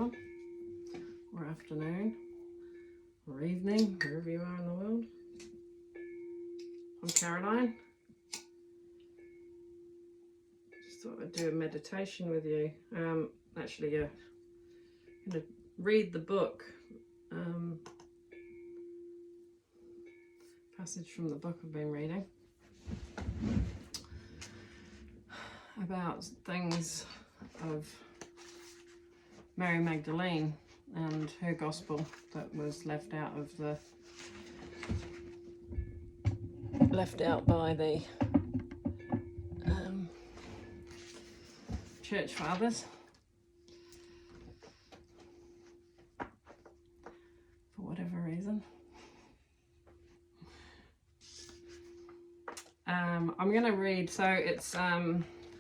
everyone, or afternoon, or evening, wherever you are in the world. I'm Caroline. Just thought I'd do a meditation with you. Actually, I'm going to read the book, passage from the book I've been reading, about things of Mary Magdalene and her gospel that was left out by the church fathers for whatever reason. I'm going to read, so it's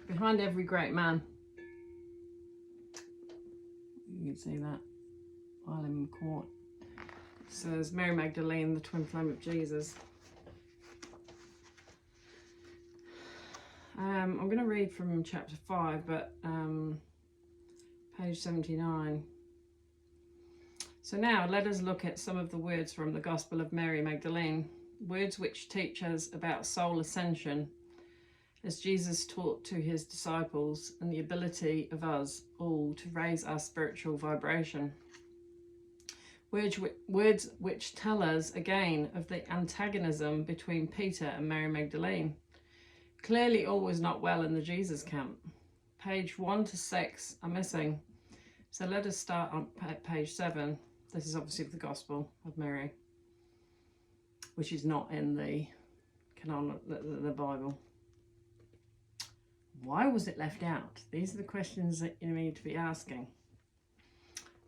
behind every great man. You can see that while in court. It says Mary Magdalene, the twin flame of Jesus. I'm going to read from chapter 5, but page 79. So now let us look at some of the words from the Gospel of Mary Magdalene, words which teach us about soul ascension, as Jesus taught to his disciples, and the ability of us all to raise our spiritual vibration. Words which tell us again of the antagonism between Peter and Mary Magdalene. Clearly all was not well in the Jesus camp. Page 1 to 6 are missing. So let us start on page 7. This is obviously the Gospel of Mary, which is not in the canon, the Bible. Why was it left out? These are the questions that you need to be asking.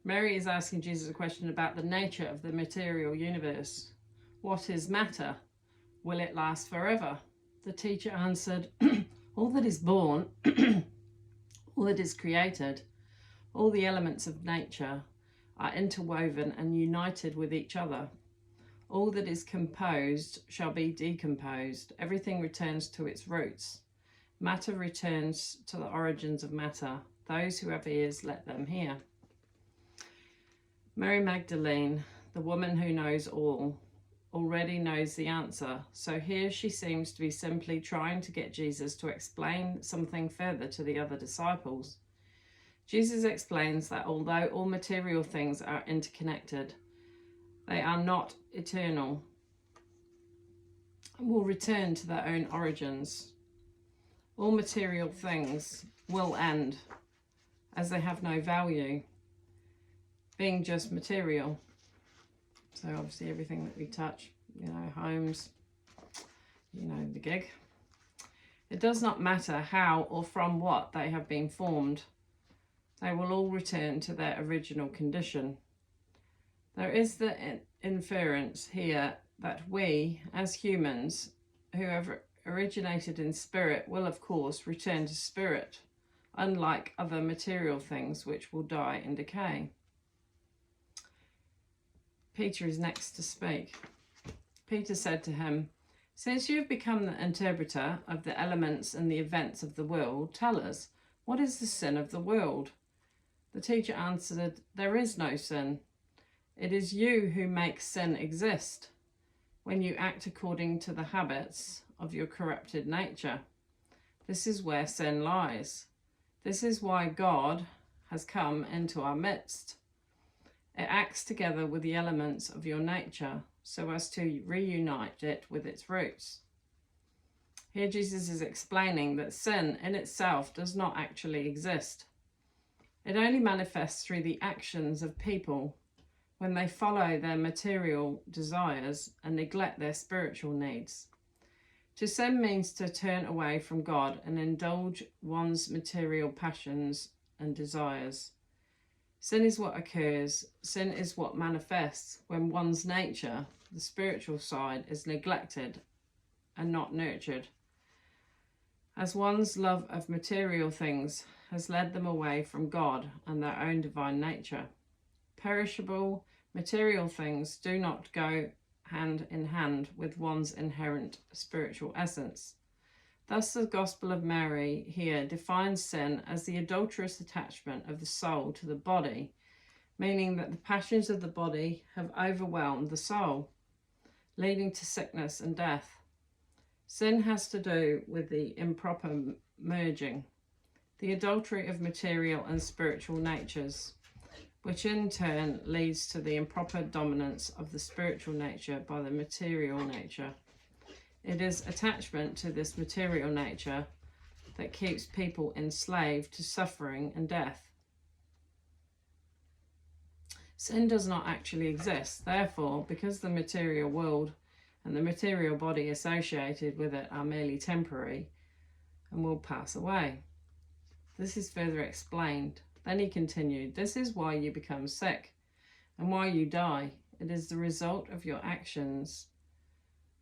Mary is asking Jesus a question about the nature of the material universe. What is matter? Will it last forever? The teacher answered, all that is born, all that is created, all the elements of nature are interwoven and united with each other. All that is composed shall be decomposed. Everything returns to its roots. Matter returns to the origins of matter. Those who have ears, let them hear. Mary Magdalene, the woman who knows all, already knows the answer. So here she seems to be simply trying to get Jesus to explain something further to the other disciples. Jesus explains that although all material things are interconnected, they are not eternal and will return to their own origins. All material things will end, as they have no value, being just material. So obviously everything that we touch, homes, the gig. It does not matter how or from what they have been formed. They will all return to their original condition. There is the inference here that we, as humans, who have originated in spirit, will of course return to spirit, unlike other material things which will die and decay. Peter is next to speak. Peter said to him, since you have become the interpreter of the elements and the events of the world, tell us, what is the sin of the world? The teacher answered, there is no sin. It is you who make sin exist when you act according to the habits of your corrupted nature. This is where sin lies. This is why God has come into our midst. It acts together with the elements of your nature so as to reunite it with its roots. Here Jesus is explaining that sin in itself does not actually exist. It only manifests through the actions of people when they follow their material desires and neglect their spiritual needs. To sin means to turn away from God and indulge one's material passions and desires. Sin is what occurs, sin is what manifests when one's nature, the spiritual side, is neglected and not nurtured. As one's love of material things has led them away from God and their own divine nature. Perishable, material things do not go hand in hand with one's inherent spiritual essence. Thus the Gospel of Mary here defines sin as the adulterous attachment of the soul to the body meaning that the passions of the body have overwhelmed the soul, leading to sickness and death. Sin has to do with the improper merging, the adultery of material and spiritual natures, which in turn leads to the improper dominance of the spiritual nature by the material nature. It is attachment to this material nature that keeps people enslaved to suffering and death. Sin does not actually exist. Therefore, because the material world and the material body associated with it are merely temporary and will pass away. This is further explained. Then he continued, this is why you become sick and why you die. It is the result of your actions.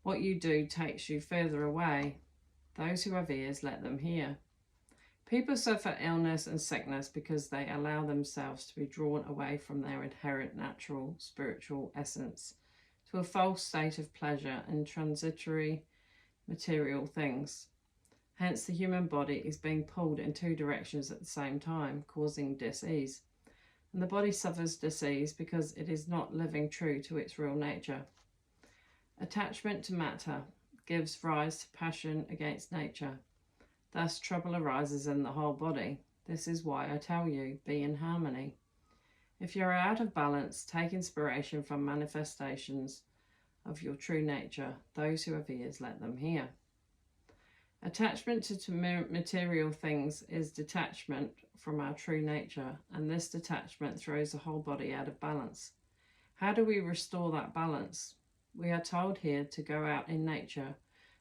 What you do takes you further away. Those who have ears, let them hear. People suffer illness and sickness because they allow themselves to be drawn away from their inherent natural spiritual essence to a false state of pleasure in transitory material things. Hence, the human body is being pulled in two directions at the same time, causing dis-ease. And the body suffers dis-ease because it is not living true to its real nature. Attachment to matter gives rise to passion against nature. Thus, trouble arises in the whole body. This is why I tell you, be in harmony. If you are out of balance, take inspiration from manifestations of your true nature. Those who have ears, let them hear. Attachment to material things is detachment from our true nature, and this detachment throws the whole body out of balance. How do we restore that balance? We are told here to go out in nature,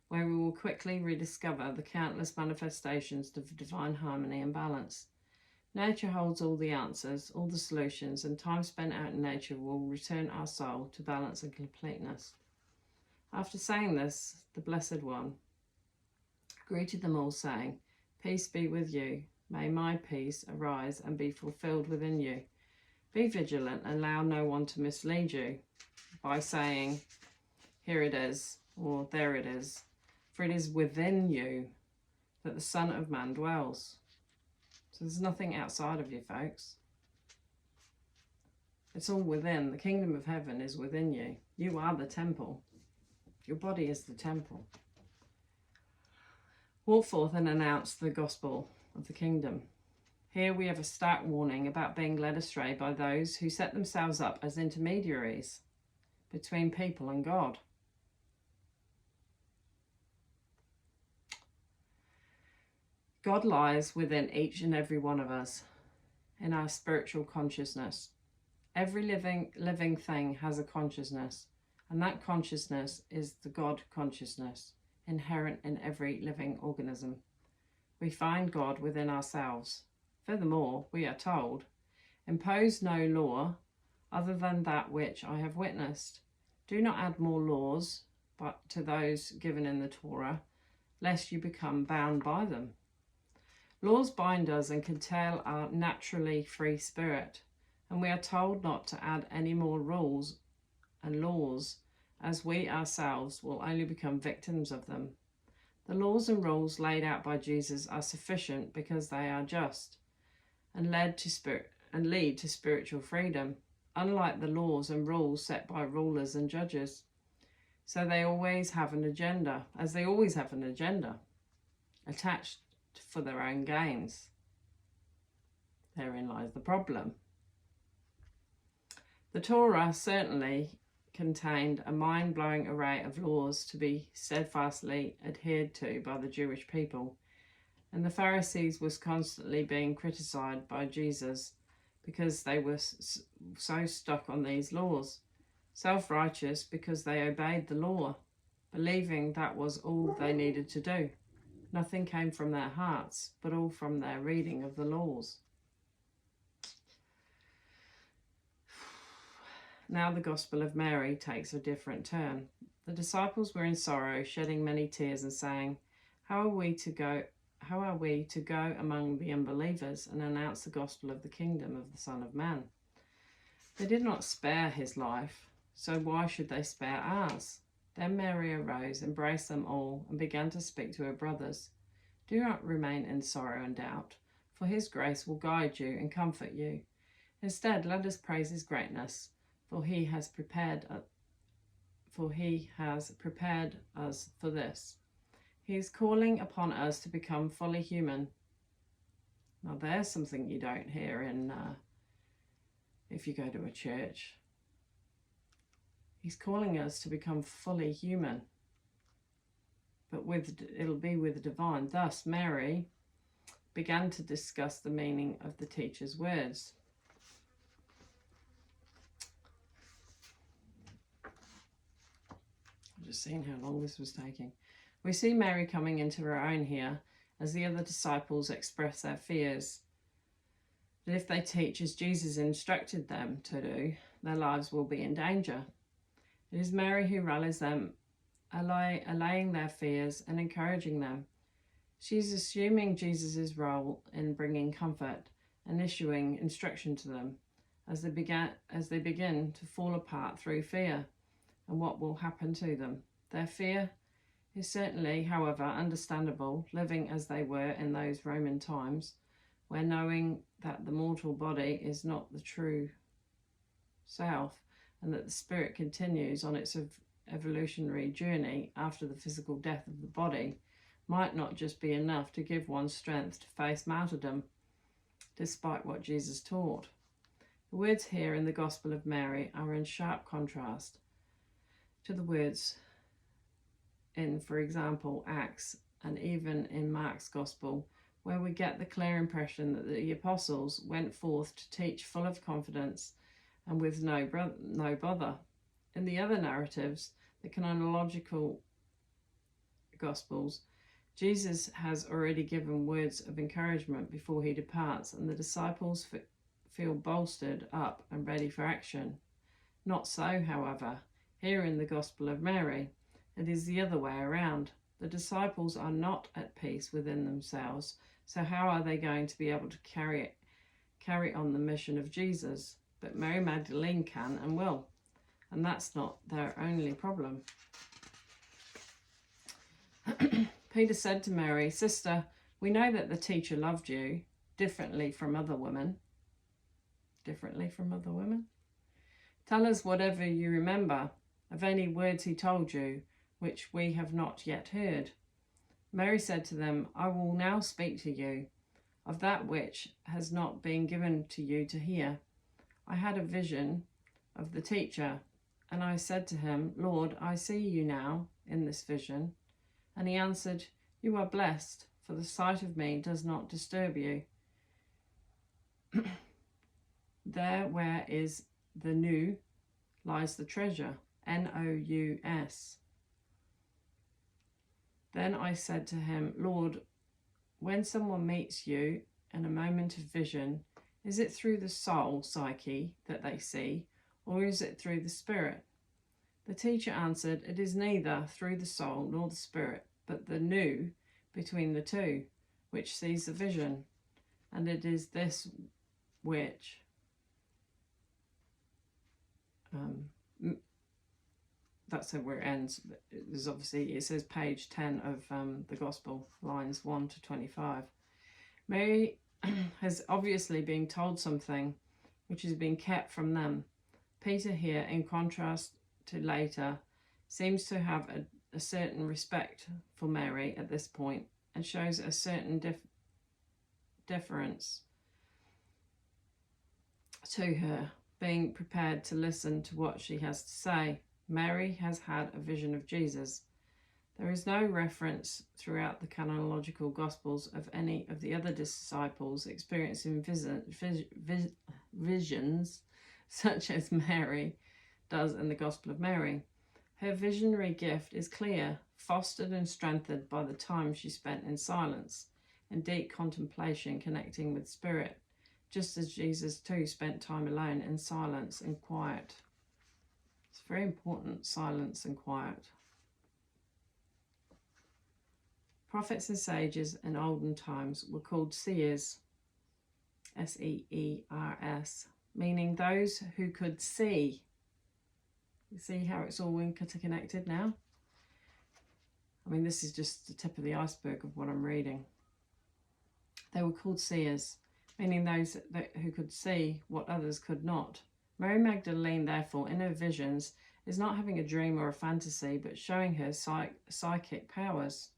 where we will quickly rediscover the countless manifestations of divine harmony and balance. Nature holds all the answers, all the solutions, and time spent out in nature will return our soul to balance and completeness. After saying this, the Blessed One greeted them all, saying, peace be with you. May my peace arise and be fulfilled within you. Be vigilant and allow no one to mislead you by saying, here it is, or there it is. For it is within you that the Son of Man dwells. So there's nothing outside of you, folks. It's all within. The kingdom of heaven is within you. You are the temple. Your body is the temple. Walk forth and announce the gospel of the kingdom. Here we have a stark warning about being led astray by those who set themselves up as intermediaries between people and God. God lies within each and every one of us in our spiritual consciousness. Every living thing has a consciousness, and that consciousness is the God consciousness inherent in every living organism. We find God within ourselves. Furthermore, we are told, impose no law other than that which I have witnessed. Do not add more laws but to those given in the Torah, lest you become bound by them. Laws bind us and curtail our naturally free spirit, and we are told not to add any more rules and laws, as we ourselves will only become victims of them. The laws and rules laid out by Jesus are sufficient because they are just and lead to spiritual freedom, unlike the laws and rules set by rulers and judges. So they always have an agenda, attached for their own gains. Therein lies the problem. The Torah certainly contained a mind-blowing array of laws to be steadfastly adhered to by the Jewish people, and the Pharisees was constantly being criticized by Jesus because they were so stuck on these laws, self-righteous because they obeyed the law, believing that was all they needed to do. Nothing came from their hearts, but all from their reading of the laws. Now the Gospel of Mary takes a different turn. The disciples were in sorrow, shedding many tears and saying, How are we to go among the unbelievers and announce the gospel of the kingdom of the Son of Man? They did not spare his life, so why should they spare ours? Then Mary arose, embraced them all, and began to speak to her brothers. Do not remain in sorrow and doubt, for his grace will guide you and comfort you. Instead, let us praise his greatness, for he has prepared us for this. He is calling upon us to become fully human. Now, there's something you don't hear in if you go to a church. He's calling us to become fully human, but it'll be with the divine. Thus, Mary began to discuss the meaning of the teacher's words. I'm just seeing how long this was taking. We see Mary coming into her own here as the other disciples express their fears that if they teach as Jesus instructed them to do, their lives will be in danger. It is Mary who rallies them, allaying their fears and encouraging them. She's assuming Jesus' role in bringing comfort and issuing instruction to them as they begin to fall apart through fear and what will happen to them. Their fear is certainly, however, understandable, living as they were in those Roman times, where knowing that the mortal body is not the true self and that the spirit continues on its evolutionary journey after the physical death of the body might not just be enough to give one strength to face martyrdom, despite what Jesus taught. The words here in the Gospel of Mary are in sharp contrast to the words in, for example, Acts and even in Mark's Gospel, where we get the clear impression that the apostles went forth to teach full of confidence and with no bother. In the other narratives, the chronological Gospels, Jesus has already given words of encouragement before he departs, and the disciples feel bolstered up and ready for action. Not so, however, here in the Gospel of Mary. It is the other way around. The disciples are not at peace within themselves, so how are they going to be able to carry on the mission of Jesus? But Mary Magdalene can and will, and that's not their only problem. Peter said to Mary, "Sister, we know that the teacher loved you differently from other women. Tell us whatever you remember of any words he told you, which we have not yet heard." Mary said to them, "I will now speak to you of that which has not been given to you to hear. I had a vision of the teacher, and I said to him, 'Lord, I see you now in this vision.' And he answered, 'You are blessed, for the sight of me does not disturb you.' There where is the nous lies the treasure, Nous. Then I said to him, 'Lord, when someone meets you in a moment of vision, is it through the soul, psyche, that they see, or is it through the spirit?' The teacher answered, 'It is neither through the soul nor the spirit, but the nous between the two, which sees the vision. And it is this which that's where it ends. There's obviously, it says page 10 of the Gospel, lines 1 to 25. Mary has obviously been told something which has been kept from them. Peter here, in contrast to later, seems to have a certain respect for Mary at this point and shows a certain deference to her, being prepared to listen to what she has to say. Mary has had a vision of Jesus. There is no reference throughout the chronological Gospels of any of the other disciples experiencing visions such as Mary does in the Gospel of Mary. Her visionary gift is clear, fostered and strengthened by the time she spent in silence and deep contemplation connecting with spirit, just as Jesus too spent time alone in silence and quiet. It's very important, silence and quiet. Prophets and sages in olden times were called seers, S-E-E-R-S, meaning those who could see. You see how it's all interconnected now? I mean, this is just the tip of the iceberg of what I'm reading. They were called seers, meaning those who could see what others could not. Mary Magdalene, therefore, in her visions, is not having a dream or a fantasy, but showing her psychic powers.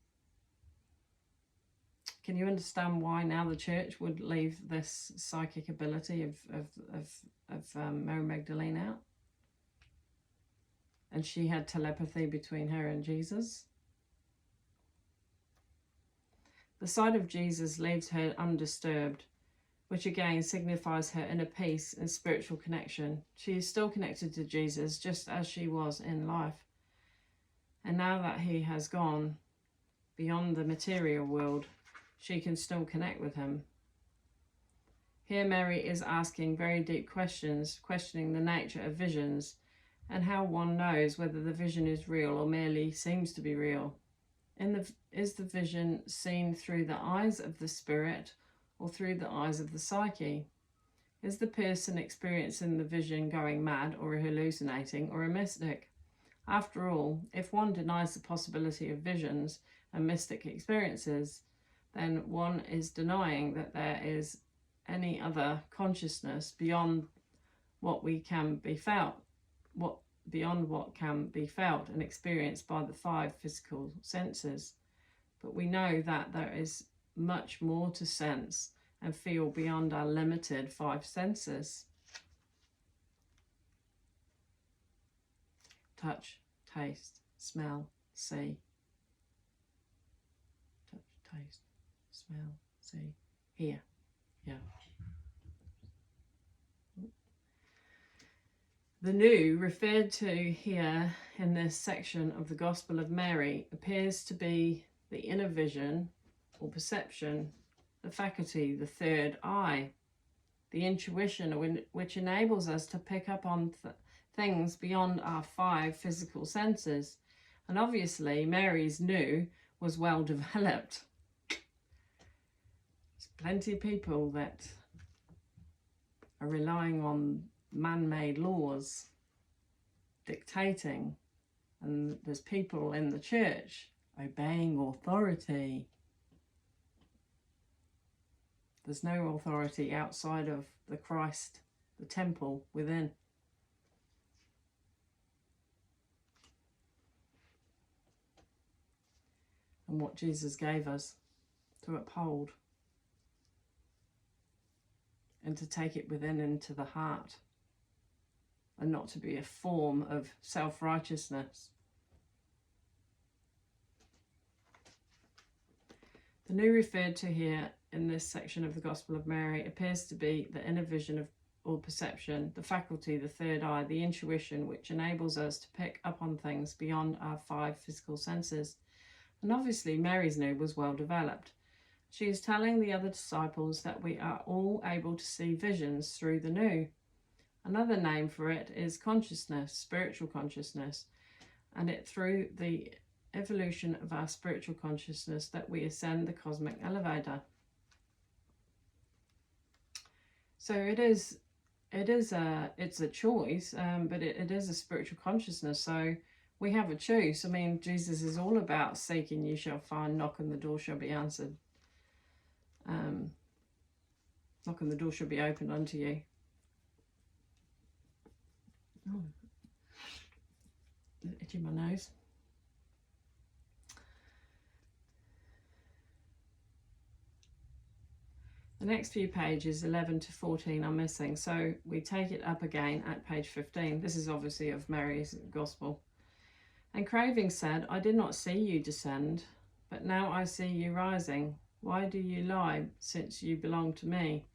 Can you understand why now the church would leave this psychic ability of Mary Magdalene out? And she had telepathy between her and Jesus. The sight of Jesus leaves her undisturbed, which again signifies her inner peace and spiritual connection. She is still connected to Jesus just as she was in life. And now that he has gone beyond the material world, she can still connect with him. Here Mary is asking very deep questions, questioning the nature of visions and how one knows whether the vision is real or merely seems to be real. Is the vision seen through the eyes of the spirit or through the eyes of the psyche? Is the person experiencing the vision going mad or hallucinating or a mystic? After all, if one denies the possibility of visions and mystic experiences, then one is denying that there is any other consciousness beyond what can be felt and experienced by the 5 physical senses. But we know that there is much more to sense and feel beyond our limited 5 senses. Touch, taste, smell, see. Touch, taste, smell, see, hear. Yeah. The new referred to here in this section of the Gospel of Mary appears to be the inner vision or perception, the faculty, the third eye, the intuition which enables us to pick up on things beyond our 5 physical senses. And obviously Mary's new was well developed. There's plenty of people that are relying on man-made laws dictating, and there's people in the church obeying authority. There's no authority outside of the Christ, the temple within. And what Jesus gave us to uphold and to take it within into the heart, and not to be a form of self-righteousness. The new referred to here in this section of the Gospel of Mary appears to be the inner vision or perception, the faculty, the third eye, the intuition which enables us to pick up on things beyond our 5 physical senses. And obviously Mary's new was well developed. She is telling the other disciples that we are all able to see visions through the new. Another name for it is consciousness, spiritual consciousness, and it through the evolution of our spiritual consciousness that we ascend the cosmic elevator. So it's a choice, but it is a spiritual consciousness. So we have a choice. I mean, Jesus is all about seeking, you shall find, knock and the door shall be answered. Knock and the door shall be opened unto you. Oh, itching my nose. The next few pages, 11 to 14, are missing, so we take it up again at page 15. This is obviously of Mary's Gospel. And Craving said, I did not see you descend, but now I see you rising. Why do you lie, since you belong to me?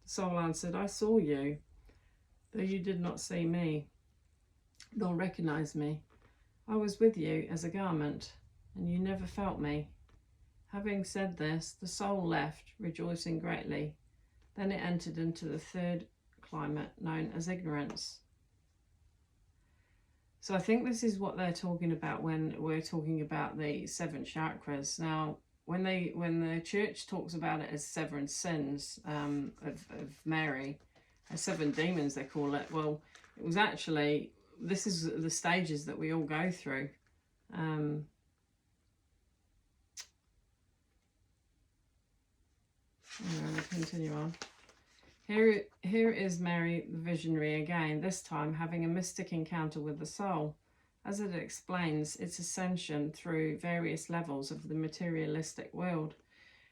The soul answered, I saw you, though you did not see me, nor recognize me. I was with you as a garment, and you never felt me. Having said this, the soul left, rejoicing greatly. Then it entered into the third climate, known as ignorance. So I think this is what they're talking about when we're talking about the 7 chakras. Now, when the church talks about it as 7 sins of Mary, 7 demons they call it, well, it was actually, this is the stages that we all go through. I'm going to continue on. Here is Mary the visionary again, this time having a mystic encounter with the soul, as it explains its ascension through various levels of the materialistic world.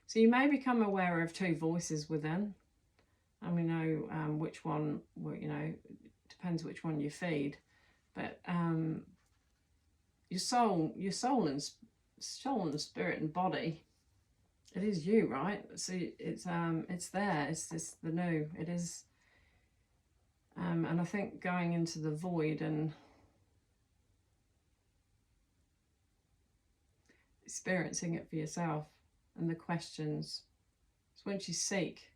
So you may become aware of two voices within, and we know which one, depends which one you feed, but your soul and spirit and body, it is you, right? So it's there. It's this the new. It is, and I think going into the void and experiencing it for yourself and the questions. So once you seek,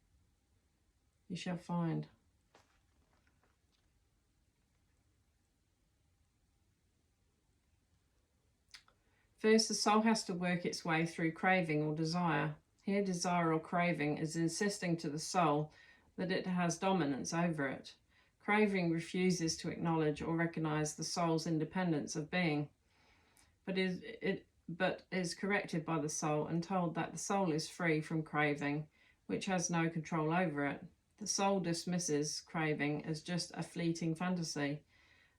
you shall find. First, the soul has to work its way through craving or desire. Here, desire or craving is insisting to the soul that it has dominance over it. Craving refuses to acknowledge or recognize the soul's independence of being, but is corrected by the soul and told that the soul is free from craving, which has no control over it. The soul dismisses craving as just a fleeting fantasy,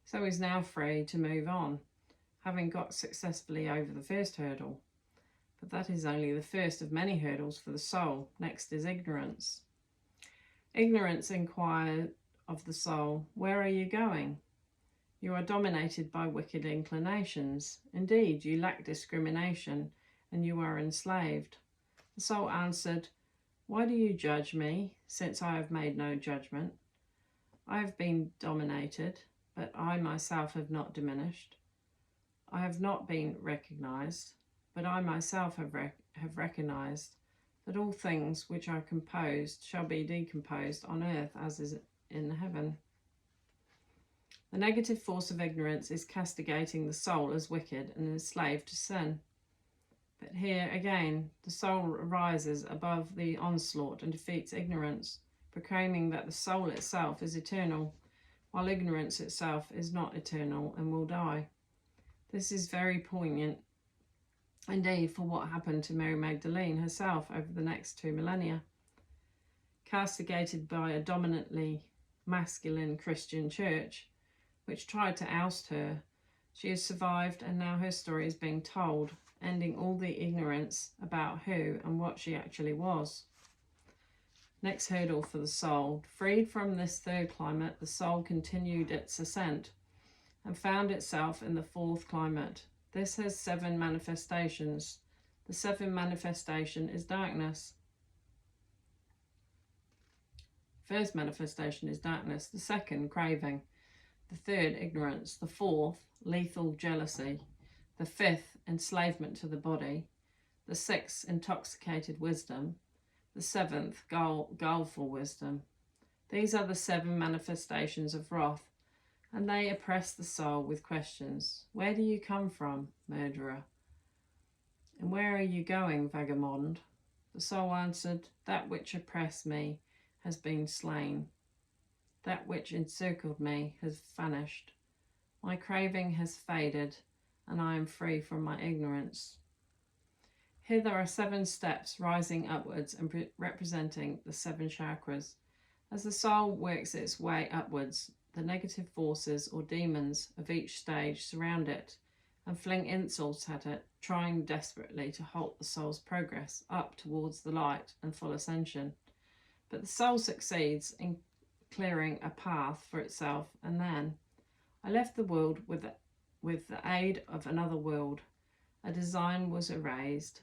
so is now free to move on, having got successfully over the first hurdle. But that is only the first of many hurdles for the soul. Next is ignorance. Ignorance inquired of the soul, "Where are you going?" You are dominated by wicked inclinations. Indeed, you lack discrimination, and you are enslaved. The soul answered, "Why do you judge me, since I have made no judgment? I have been dominated, but I myself have not diminished. I have not been recognized, but I myself have recognized that all things which are composed shall be decomposed on earth as is in heaven." The negative force of ignorance is castigating the soul as wicked and enslaved to sin. But here again, the soul rises above the onslaught and defeats ignorance, proclaiming that the soul itself is eternal, while ignorance itself is not eternal and will die. This is very poignant indeed for what happened to Mary Magdalene herself over the next 2 millennia. Castigated by a dominantly masculine Christian church, which tried to oust her, she has survived, and now her story is being told, ending all the ignorance about who and what she actually was. Next hurdle for the soul. Freed from this third climate, the soul continued its ascent and found itself in the fourth climate. This has 7 manifestations. The 7th manifestation is darkness. First manifestation is darkness. The second, craving. The third, ignorance. The fourth, lethal jealousy. The fifth, enslavement to the body. The sixth, intoxicated wisdom. The seventh, guileful wisdom. These are the 7 manifestations of wrath, and they oppress the soul with questions. Where do you come from, murderer? And where are you going, vagabond? The soul answered, that which oppressed me has been slain. That which encircled me has vanished. My craving has faded, and I am free from my ignorance. Here there are 7 steps rising upwards and representing the 7 chakras. As the soul works its way upwards, the negative forces or demons of each stage surround it and fling insults at it, trying desperately to halt the soul's progress up towards the light and full ascension. But the soul succeeds in clearing a path for itself, and then I left the world with the aid of another world. A design was erased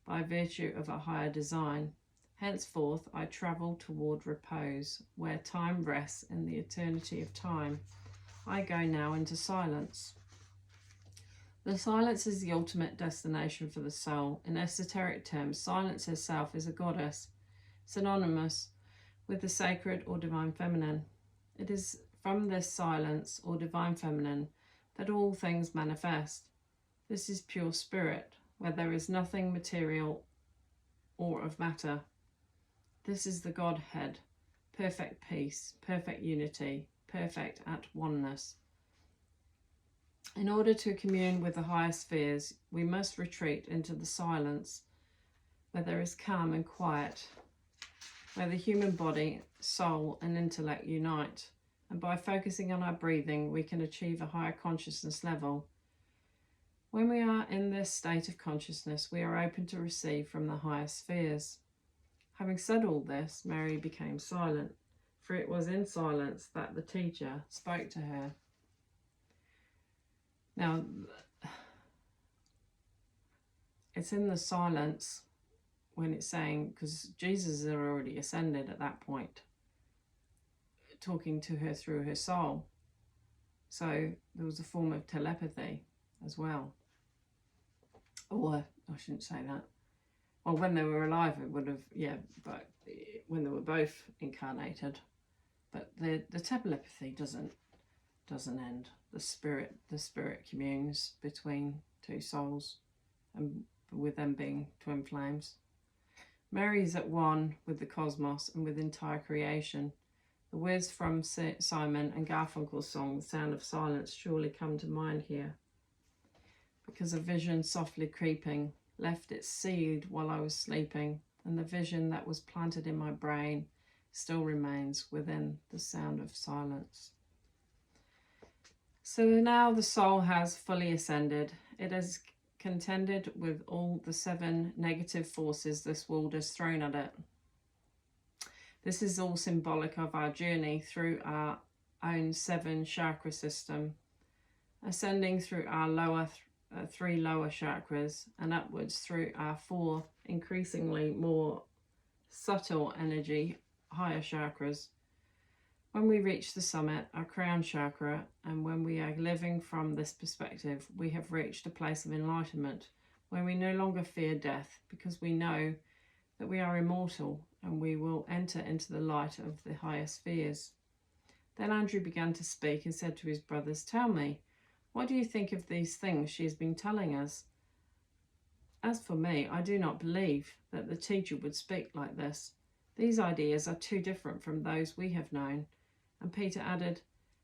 by virtue of a higher design. Henceforth I travel toward repose, where time rests in the eternity of time. I go now into silence. The silence is the ultimate destination for the soul. In esoteric terms, silence herself is a goddess, synonymous with the sacred or divine feminine. It is from this silence or divine feminine that all things manifest. This is pure spirit, where there is nothing material or of matter. This is the Godhead, perfect peace, perfect unity, perfect at oneness. In order to commune with the higher spheres, we must retreat into the silence, where there is calm and quiet. where the human body, soul and intellect unite. And by focusing on our breathing, we can achieve a higher consciousness level. When we are in this state of consciousness, we are open to receive from the higher spheres. Having said all this, Mary became silent, for it was in silence that the teacher spoke to her. Now, it's in the silence when it's saying, because Jesus had already ascended at that point, talking to her through her soul. So there was a form of telepathy as well. Or, I shouldn't say that. Well, when they were alive, it would have, yeah, but when they were both incarnated. But the telepathy doesn't end. The spirit communes between two souls, and with them being twin flames. Mary is at one with the cosmos and with entire creation. The words from Simon and Garfunkel's song, The Sound of Silence, surely come to mind here. Because a vision softly creeping left its seed while I was sleeping, and the vision that was planted in my brain still remains within the sound of silence. So now the soul has fully ascended. It has contended with all the 7 negative forces this world has thrown at it. This is all symbolic of our journey through our own 7 chakra system, ascending through our lower 3 lower chakras and upwards through our 4 increasingly more subtle energy higher chakras. When we reach the summit, our crown chakra, and when we are living from this perspective, we have reached a place of enlightenment where we no longer fear death, because we know that we are immortal and we will enter into the light of the higher spheres. Then Andrew began to speak and said to his brothers, "Tell me, what do you think of these things she has been telling us? As for me, I do not believe that the teacher would speak like this. These ideas are too different from those we have known." And Peter added,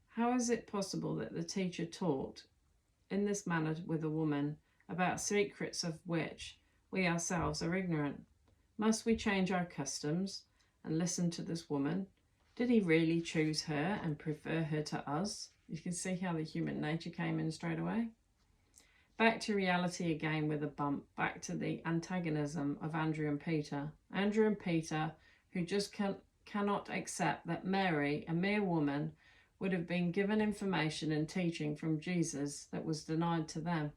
"How is it possible that the teacher taught in this manner with a woman about secrets of which we ourselves are ignorant? Must we change our customs and listen to this woman? Did he really choose her and prefer her to us?" You can see how the human nature came in straight away. Back to reality again with a bump, back to the antagonism of Andrew and Peter. Andrew and Peter, who just cannot accept that Mary, a mere woman, would have been given information and teaching from Jesus that was denied to them.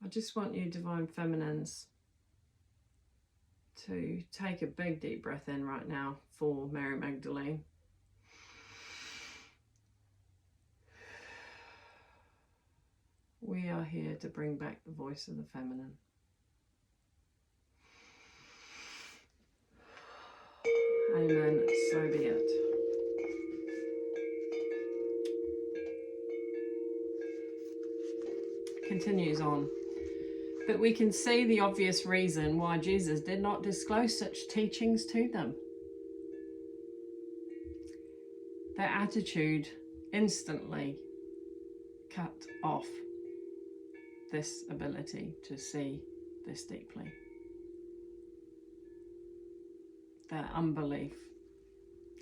I just want you, Divine Feminines, to take a big deep breath in right now for Mary Magdalene. We are here to bring back the voice of the feminine. Amen. So be it. Continues on. But we can see the obvious reason why Jesus did not disclose such teachings to them. Their attitude instantly cut off this ability to see this deeply. Their unbelief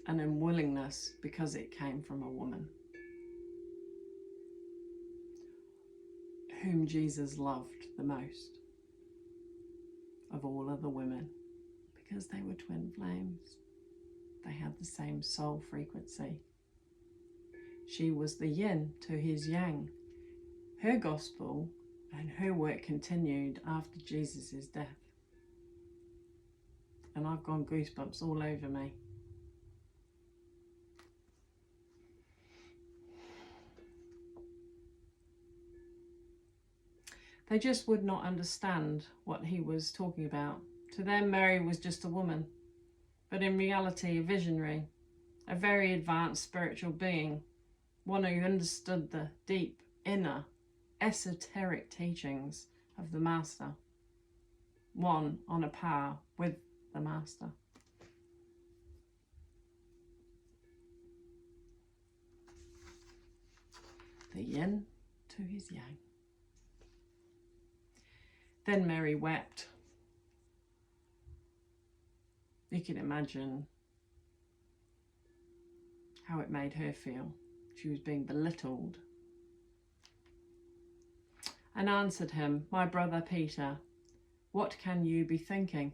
and unwillingness, because it came from a woman whom Jesus loved the most of all other women, because they were twin flames. They had the same soul frequency. She was the yin to his yang. Her gospel and her work continued after Jesus' death. And I've got goosebumps all over me. They just would not understand what he was talking about. To them, Mary was just a woman, but in reality, a visionary, a very advanced spiritual being, one who understood the deep, inner, esoteric teachings of the Master, one on a par with the Master. The yin to his yang. Then Mary wept. You can imagine how it made her feel. She was being belittled. And answered him, "My brother Peter, what can you be thinking?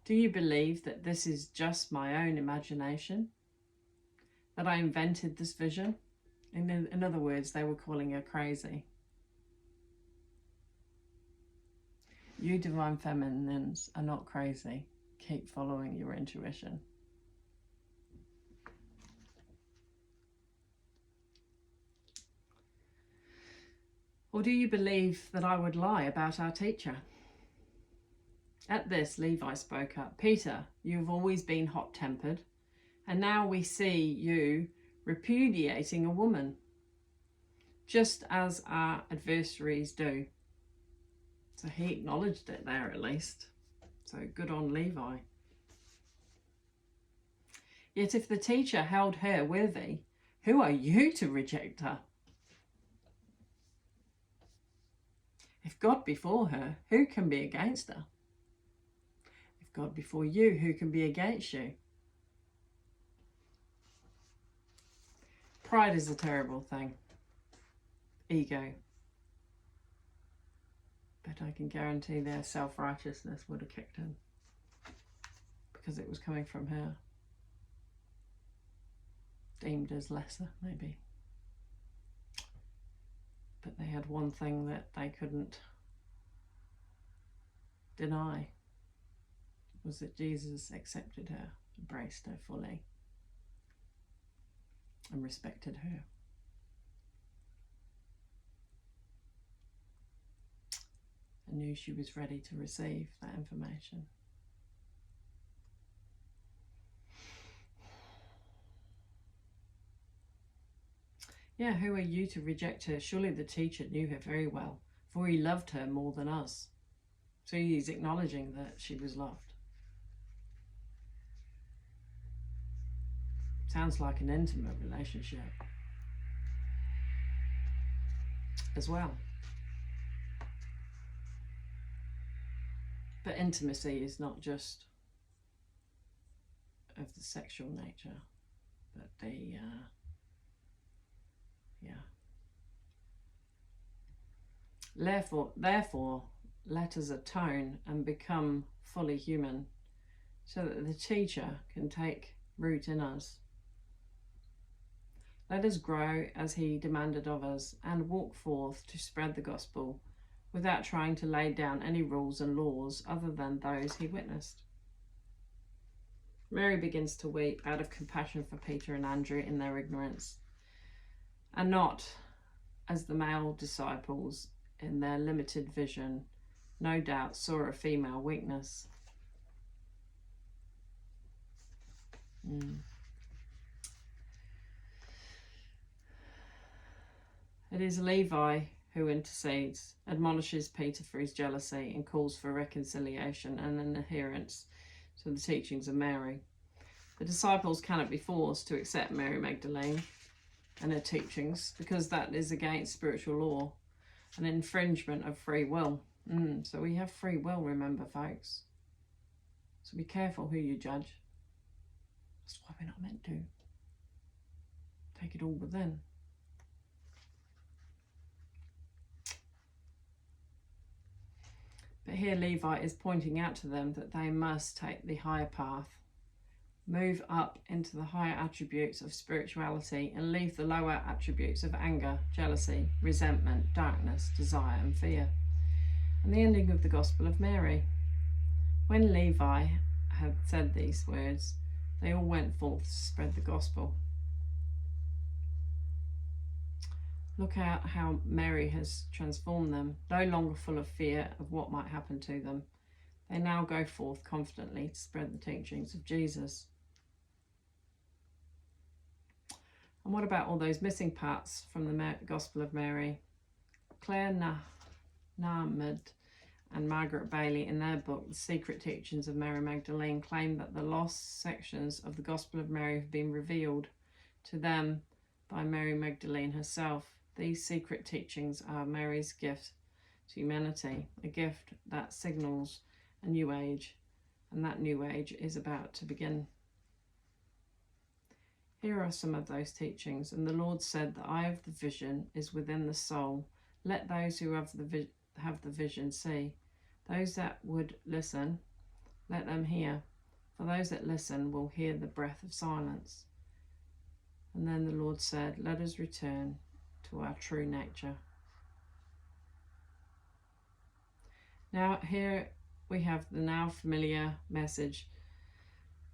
Do you believe that this is just my own imagination? That I invented this vision?" In other words, they were calling her crazy. You divine feminines are not crazy. Keep following your intuition. Or do you believe that I would lie about our teacher? At this, Levi spoke up. "Peter, you have always been hot-tempered, and now we see you repudiating a woman, just as our adversaries do." So he acknowledged it there at least. So good on Levi. "Yet if the teacher held her worthy, who are you to reject her? If God before her, who can be against her? If God before you, who can be against you?" Pride is a terrible thing. Ego. But I can guarantee their self-righteousness would have kicked in, because it was coming from her. Deemed as lesser, maybe. But they had one thing that they couldn't deny, was that Jesus accepted her, embraced her fully, and respected her. And knew she was ready to receive that information. Yeah, who are you to reject her? Surely the teacher knew her very well, for he loved her more than us. So he's acknowledging that she was loved. Sounds like an intimate relationship as well. But intimacy is not just of the sexual nature, but the Therefore, let us atone and become fully human, so that the teacher can take root in us. Let us grow as he demanded of us, and walk forth to spread the gospel, without trying to lay down any rules and laws other than those he witnessed. Mary begins to weep out of compassion for Peter and Andrew in their ignorance, and not as the male disciples in their limited vision no doubt saw a female weakness. It is Levi who intercedes, admonishes Peter for his jealousy, and calls for reconciliation and an adherence to the teachings of Mary. The disciples cannot be forced to accept Mary Magdalene and her teachings, because that is against spiritual law, an infringement of free will. So we have free will, remember, folks. So be careful who you judge. That's why we're not meant to. Take it all within. But here Levi is pointing out to them that they must take the higher path, move up into the higher attributes of spirituality, and leave the lower attributes of anger, jealousy, resentment, darkness, desire, and fear. And the ending of the Gospel of Mary. When Levi had said these words, they all went forth to spread the gospel. Look at how Mary has transformed them, no longer full of fear of what might happen to them. They now go forth confidently to spread the teachings of Jesus. And what about all those missing parts from the Gospel of Mary? Claire Nahmed and Margaret Bailey, in their book, The Secret Teachings of Mary Magdalene, claim that the lost sections of the Gospel of Mary have been revealed to them by Mary Magdalene herself. These secret teachings are Mary's gift to humanity, a gift that signals a new age, and that new age is about to begin. Here are some of those teachings. And the Lord said, the eye of the vision is within the soul. Let those who have the vision see. Those that would listen, let them hear. For those that listen will hear the breath of silence. And then the Lord said, let us return to our true nature. Now here we have the now familiar message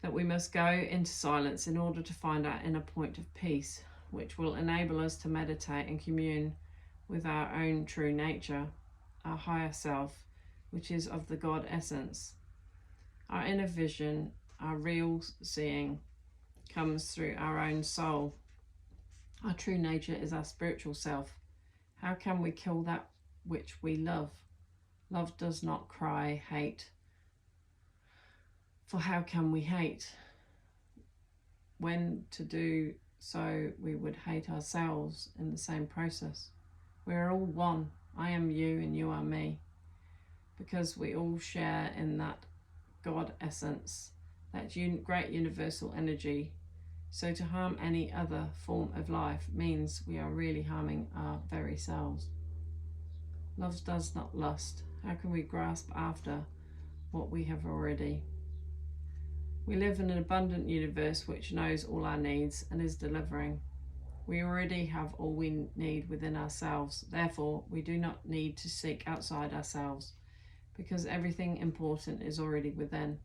that we must go into silence in order to find our inner point of peace, which will enable us to meditate and commune with our own true nature, our higher self, which is of the God essence. Our inner vision, our real seeing, comes through our own soul. Our true nature is our spiritual self. How can we kill that which we love? Love does not cry hate. For how can we hate? When to do so, we would hate ourselves in the same process. We are all one. I am you and you are me. Because we all share in that God essence, that great universal energy. So to harm any other form of life means we are really harming our very selves. Love does not lust. How can we grasp after what we have already? We live in an abundant universe which knows all our needs and is delivering. We already have all we need within ourselves. Therefore, we do not need to seek outside ourselves, because everything important is already within.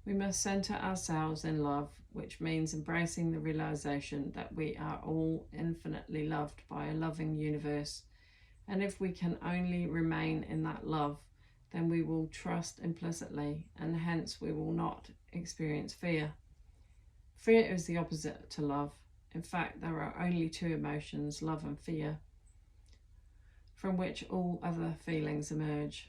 We must center ourselves in love, which means embracing the realization that we are all infinitely loved by a loving universe. And if we can only remain in that love, then we will trust implicitly, and hence we will not experience fear. Fear is the opposite to love. In fact, there are only two emotions, love and fear, from which all other feelings emerge.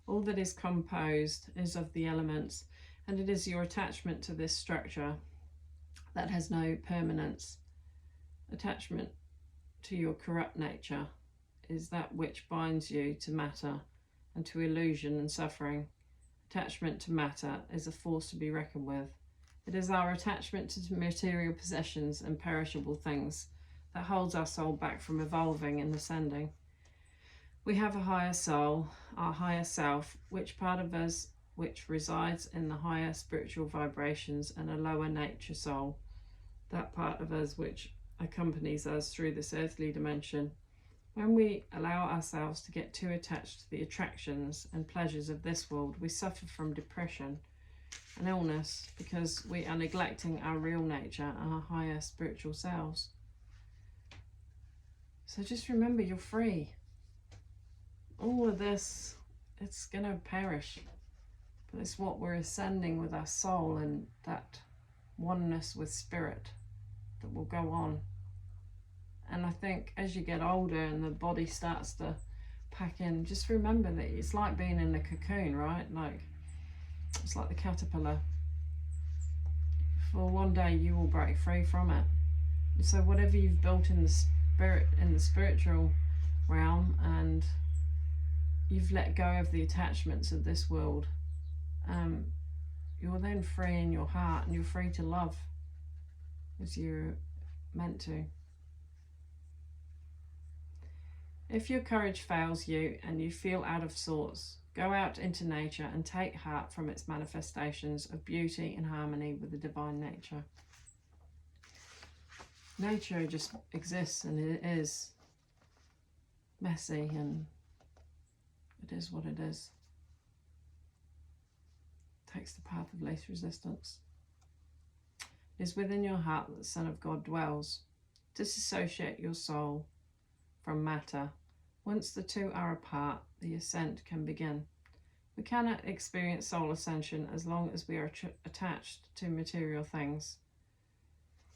All that is composed is of the elements, and it is your attachment to this structure that has no permanence. Attachment to your corrupt nature is that which binds you to matter and to illusion and suffering. Attachment to matter is a force to be reckoned with. It is our attachment to material possessions and perishable things that holds our soul back from evolving and ascending. We have a higher soul, our higher self, which part of us which resides in the higher spiritual vibrations, and a lower nature soul, that part of us which accompanies us through this earthly dimension. When we allow ourselves to get too attached to the attractions and pleasures of this world, we suffer from depression and illness because we are neglecting our real nature and our higher spiritual selves. So just remember, you're free. All of this, it's going to perish, but it's what we're ascending with our soul and that oneness with spirit that will go on. And I think as you get older and the body starts to pack in, just remember that it's like being in a cocoon, right? Like, it's like the caterpillar. For one day you will break free from it. So whatever you've built in the spirit, in the spiritual realm, and you've let go of the attachments of this world, you're then free in your heart, and you're free to love as you're meant to. If your courage fails you and you feel out of sorts, go out into nature and take heart from its manifestations of beauty and harmony with the divine nature. Nature just exists, and it is messy, and it is what it is. It takes the path of least resistance. It is within your heart that the Son of God dwells. Disassociate your soul from matter. Once the two are apart, the ascent can begin. We cannot experience soul ascension as long as we are attached to material things.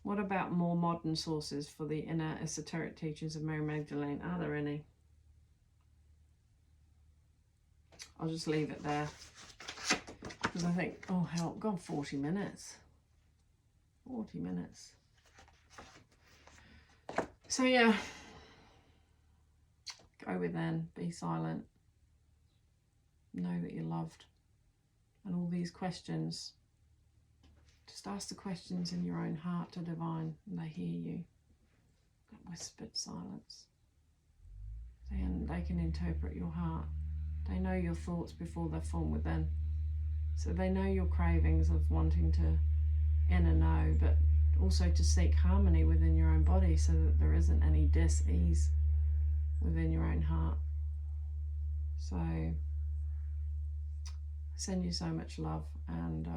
What about more modern sources for the inner esoteric teachings of Mary Magdalene? Are there any? I'll just leave it there. Because I think, oh hell, God, 40 minutes. 40 minutes. So yeah, go within, be silent, know that you're loved. And all these questions, just ask the questions in your own heart to divine, and they hear you. That whispered silence. They can interpret your heart. They know your thoughts before they're formed within. So they know your cravings of wanting to in and know, but also to seek harmony within your own body so that there isn't any dis-ease within your own heart. So I send you so much love, and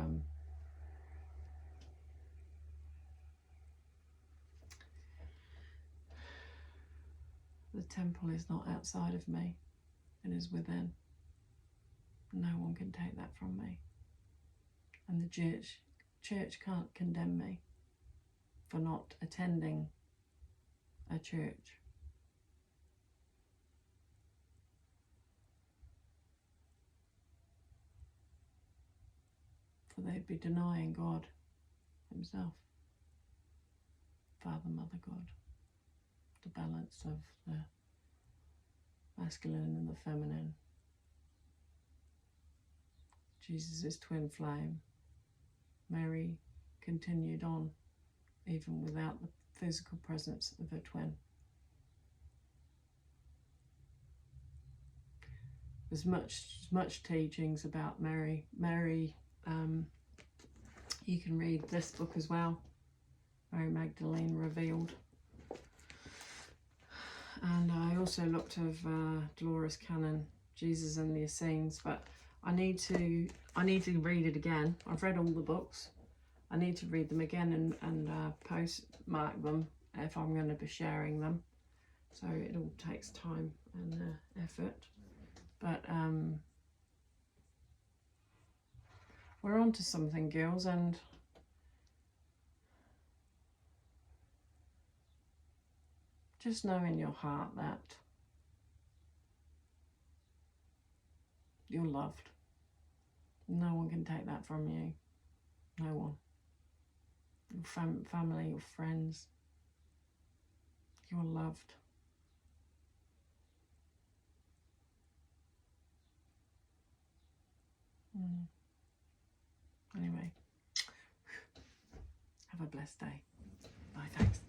the temple is not outside of me, it is within. No one can take that from me. And the church can't condemn me for not attending a church. For they'd be denying God himself. Father, Mother, God. The balance of the masculine and the feminine. Jesus' twin flame. Mary continued on, even without the physical presence of her twin. There's much teachings about Mary. You can read this book as well, Mary Magdalene Revealed. And I also looked of Dolores Cannon, Jesus and the Essenes, but I need to read it again. I've read all the books. I need to read them again and postmark them if I'm going to be sharing them. So it all takes time and effort. But we're on to something, girls, and just know in your heart that you're loved. No one can take that from you. No one. Your family, your friends. You're loved. Anyway, have a blessed day. Bye, thanks.